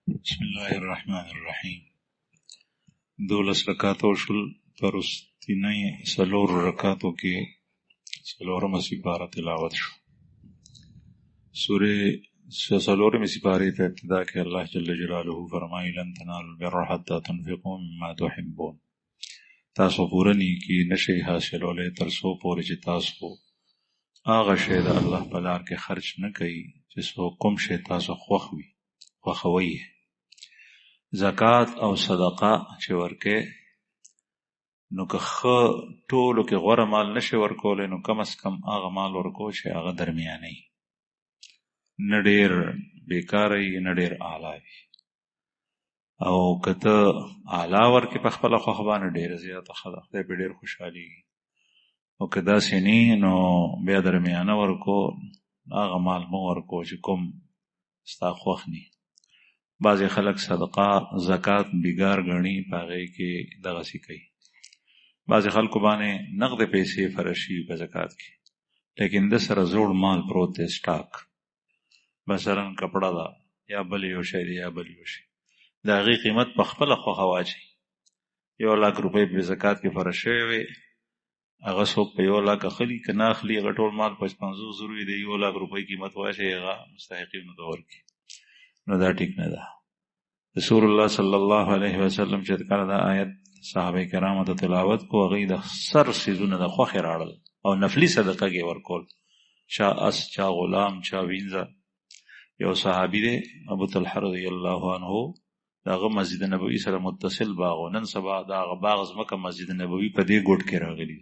بسم الله الرحمن الرحیم. 12 رکعاتو شل پرستینی سلور رکعاتو کې سلورم سپاره تلاوت شو. سورہ سلورم سپاره په ابتدا کې الله جل جلاله فرمایي لن تنالوا البر حتى تنفقوا مما تحبون. تاسو پورنی کې نشي حاصلولې تر څو پورې چې تاسو هغه شی د الله په لار کې خرج نه کړئ چې څو کوم شی تاسو خوښوي. زکات او صدقه چې ورکه نو که ټولو کې غوره مال نشي ورکولای نو کم از کم هغه مال ورکو چې هغه درمیاني، نه ډېر بیکاره وي نه ډېر اعلی وي. او که ته اعلی ورکې په خپله خوښه باندې ډېره زیاته ښه ده، خدای پرې ډېر خوشحالېږي. او که داسې نه نو بیا درمیانه ورکو، هغه مال مه ورکو چې کوم ستا خوښ نه. بعضې خلک صدقه زکات بیګار ګڼي، په هغې کې دغسې کوي. بعضې خلکو باندې نقد پیسې فرض شوي په زکات کې، لیکن د سره زوړ مال پروت دی، سټاک، مثلا کپړه ده یا بل یو شی دی یا بل یو شی، د هغې قیمت په خپله خوښه واچوي. 1,00,000 روپۍ په زکات کې فرض شوی وي، هغه څوک په 1,00,000 اخلي که نه اخلي، هغه ټول مال 55,000 وي، د 1,00,000 روپۍ قیمت واچوي، هغه مستحقینو ته ورکړي. نو دا ټیک نه ده. رسول الله صلی الله علیه وسلم چې کله دا آیت صحابه کرامو ته تلاوت کو، هغوی د سر څیزونه د خوښې راړل او نفلي صدقه کې ورکول. چا اس، چا غلام، چا وینځه. یو صحابي دی ابو طلحه رضی الله عنه، دغه مسجد نبوي سره متصل باغ، نن سبا دغه باغ ځمکه مسجد نبوي په دې ګوټ کې راغلی.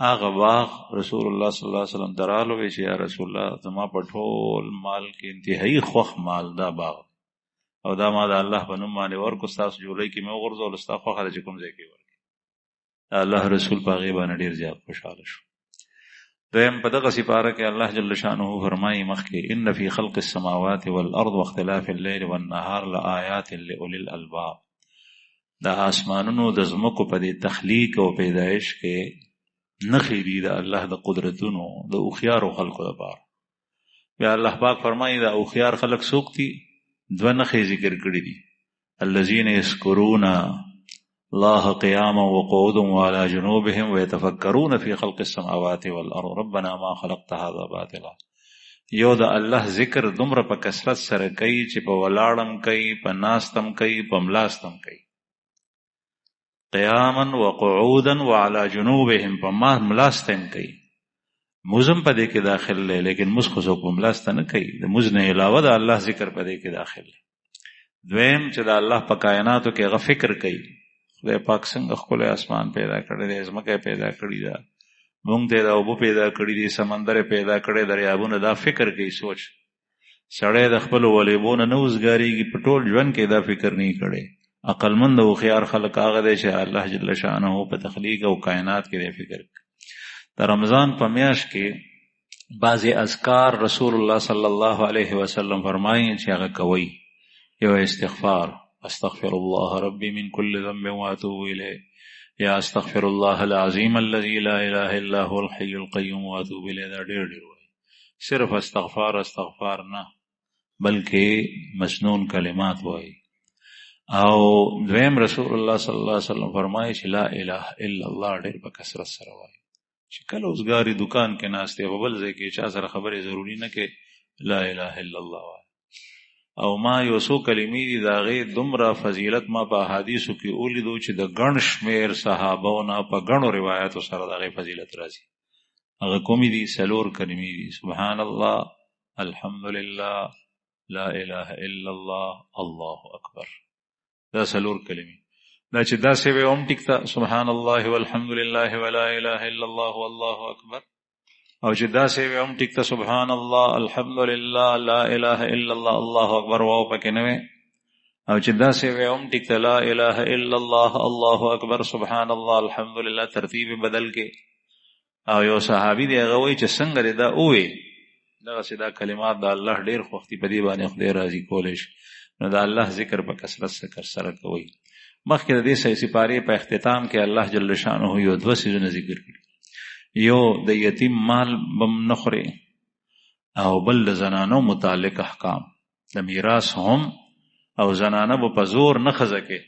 هغه باغ رسول الله صلی الله علیه وسلم درالو وی چې یا رسول الله زما په ټول مال کې انتهایی خوښ مال دا باغ، او دا ما د الله په نوم باندې ورکو، ستاسو جولۍ کې مې وغورځول، ستا خوښه ده چې کوم ځای کې ورکړي. الله رسول په هغې باندې ډېر زیات خوشحاله شو. دویم په دغه سپاره کې الله جل شانه فرمایي مخکې ان فی خلق السماوات والارض واختلاف الليل والنهار لآیات لأولی الالباب. د آسمانونو د ځمکو په دې تخلیق او پیدایش کې نښې دي د الله د قدرتونو د هوښیارو خلکو لپاره. بیا الله پاک فرمایي د هوښیار خلک څوک دي؟ دوه نښې ذکر کړي دي. الذين يذكرون الله قياما وقعودا وعلى جنوبهم ويتفكرون في خلق السماوات والارض ربنا ما خلقت هذا باطلا. یو د الله ذکر دومره په کثرت سره کوي چې په ولاړم کوي، په ناستم کوي، په ملاستم کوي. قیاما وقعودا وعلى جنوبهم، په ملاستم کوي. موزم په دې کې داخل دی، لیکن موږ خو څوک په ملاسته نه کوي. د موږ نه علاوه د الله ذکر په دې کې داخل دی. دویم چې د الله په کائناتو کې هغه فکر کوي. خدای پاک څنګه ښکلی اسمان پیدا کړی دی، ځمکه پیدا کړې ده، موږ ته د اوبو پیدا کړي دي، سمندر پیدا کړی، دریابونه، دا فکر کوي. سوچ سړی د خپلو ولیبونه نه وزګارېږي، په ټول ژوند کې دا فکر نه کړی. عقلمند او هوښیار خلک هغه دی چې الله جل شانه په تخلیق او کائنات کې دی فکر کوي. د رمضان په میاشت کې بعضې اذکار رسول الله صلی الله علیه وسلم فرمایي چې هغه کوئ. یو استغفار، استغفر الله ربي من كل ذنب واتوب الیه، یا استغفر الله العظیم الذي لا اله الا هو الحي القيوم واتوب الیه. دا ډېر وایي. صرف استغفار نه بلکې مسنون کلمات وایي. او دویم رسول الله صلی الله علیه وسلم فرمایي چې لا اله الا الله ډېر په کثرت سره وایي. چې کله اوسګاري دکان کې ناست دی، په بل ځای کې چا سره خبرې ضروري نه کې، لا اله الا الله وایي. او ما یو څو کلمې دي د هغې دومره فضیلت ما په احادیثو کې ولیدو چې د ګڼ شمېر صحابو نه په ګڼو روایاتو سره د هغې فضیلت راځي. هغه کومې دي؟ 4 کلمې دي. سبحان الله، الحمد لله، لا اله الا الله، الله اکبر. دا 4 کلمې. دا چې داسې وی هم ټیک ته سبحان الله والحمد لله ولا اله الا الله والله اکبر، او چې داسې وی هم ټیک ته سبحان الله، الحمد لله، لا اله الا الله، الله اکبر واو پکې نه وي. او چې داسې وی هم ټیک ته لا اله الا الله، الله اکبر، سبحان الله، الحمد لله، ترتیب بدل کې. او یو صحابي دی هغه وایي چې څنګه دی دا ووی، دغسې دا کلمات د الله ډېر خوښ دي، په دې باندې خدای راضي کولی شي. نو د الله ذکر په کثرت سره کوئ. مخکې د دې سپارې په اختتام کې الله جل شانه یو 2 څیزونه ذکر کړي. یو د یتیم مال بم نه خوري، او بل د زنانو متعلق احکام د میراث هم او زنانه به په زور نه خزه کې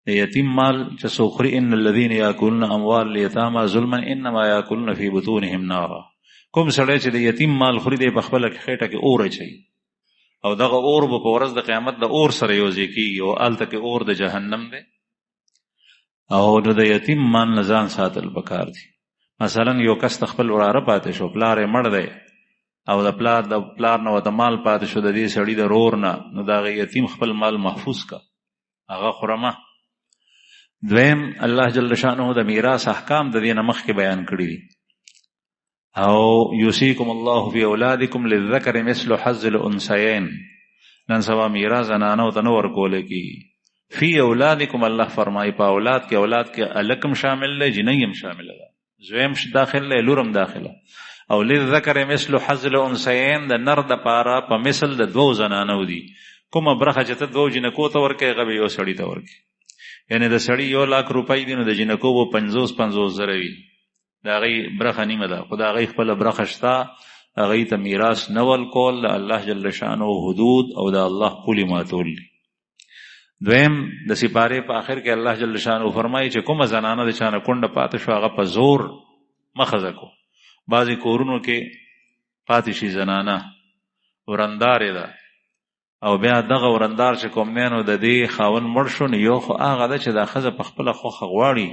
د یتیم مال چې سوخري ان الذين ياكلون اموال اليتامى ظلما انما ياكلون في بطونهم نارا. کوم سړی چې د یتیم مال خوري دی په خپل خېټه کې اور اچي او دغه اور به په ورځ د قیامت د اور سره یوځي کیږي او الته کې اور د جهنم دی. او د یتیم مال نه ځان ساتل پکار دي. مثلا یو کس خپل وراره پاتې شو، پلار یې مړ دی او د پلار نه وته مال پاتې شو د دې سړي د رور نه، نو دغه یتیم خپل مال محفوظ کا هغه خورمه. دویم الله جل شانه د میراث احکام د دې نه مخکې بیان کړی دي. او یوصیکم الله فی اولادکم للذکر مثل حظ الانثیین. نن سبا میراث زنانو ته نه ورکول کی. فی اولادکم الله فرمای په اولاد کې الکم شامل دی، جنیم شامل ده، زویم داخل دی، لورم داخله. او للذکر مثل حظ الانثیین د نر د پاره په مثل د دوو زنانو دي. کومه برخه چې ته دوو جنکو ته ورکې هغه یو سړی ته ورکې. یعنی د سړی 1 لک روپۍ دي نو د جنکو به 50 زره وي، د هغې برخه نیمه ده، خو د هغې خپله برخه شته. هغې ته میراث نه ورکول د الله جل شانه حدود او د الله پولې ماتول دي. دویم د سپارې په آخر کې الله جل شانه فرمایي چې کومه زنانه د چانه کونډه پاتې شو هغه په زور مه خزه کو. بعضې کورونو کې پاتې شي زنانه ورندارې ده او بیا دغه ورندار چې کوم دی نو د دې خاوند مړ شو، نو یو خو هغه ده چې دا ښځه په خپله خوښه غواړي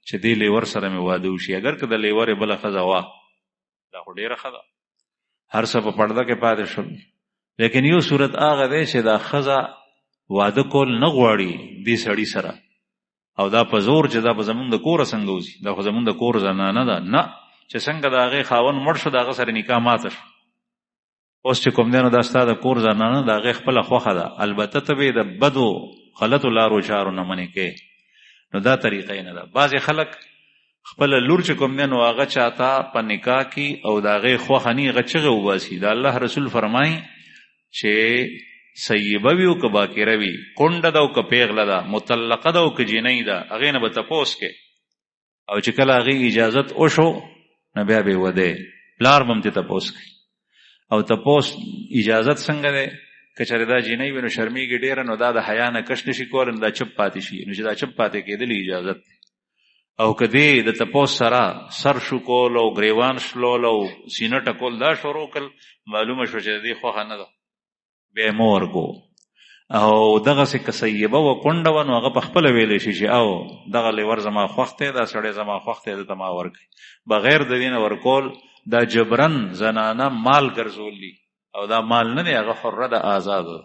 چې دې لیور سره مې واده وشي. اگر که د لیورې بله ښځه وه دا خو ډېره ښه ده، هر څه په پرده کې پاتې شول. لیکن یو صورت هغه دی چې دا ښځه واده کول نه غواړي دې سړي سره او دا په زور چې دا به زمونږ د کوره څنګه وځي، دا خو زمونږ د کور زنانه ده. نه، چې څنګه د هغې خاوند مړ شو د هغه سره نکاح ماته شو، اوس چې کوم دی نو دا ستا د کور زنانه د هغې خپله خوښه ده. البته ته به د بدو غلطو لارو چارو نه منې کې، نو دا طریقه نه ده. بعضې خلک خپله لور چې کوم دی نو هغه چاته په نکاح کې او د هغې خوښه نه هغه چغې وباسي. د الله رسول فرمایي چې سیبه وي او که باکره وي، کونډه ده او که پیغله ده، مطلقه ده او که جینۍ ده، هغې نه به تپوس کې او چې کله هغې اجازت وشو نو بیا به یې ودی. پلار به هم ترې تپوس کوي او تپوس اجازت څنګه دی. که چېرې دا جینۍ وي نو شرمېږي ډېره، نو دا د حیا نه کش نه شي کولی، نو دا چپ پاتې شي. نو چې دا چپ پاتې کېدلې اجازت دی. او که دی د تپوس سره سر شو کول او ګریوان شلول او سینه ټکول دا شروع کړل، معلومه شو چې د دې خوښه نه ده، بیا یې مه ورکو. او دغسې که سیبه و کونډه وه نو هغه په خپله ویلی شي چې او دغه لیور زما خوښ دی، دا سړی زما خوښ دی، دته ما ورکړي. بغیر د دې نه ورکول دا جبرن زنانه مال ګرځول دي او دا مال نه دی، هغه حره ده، آزاده ده.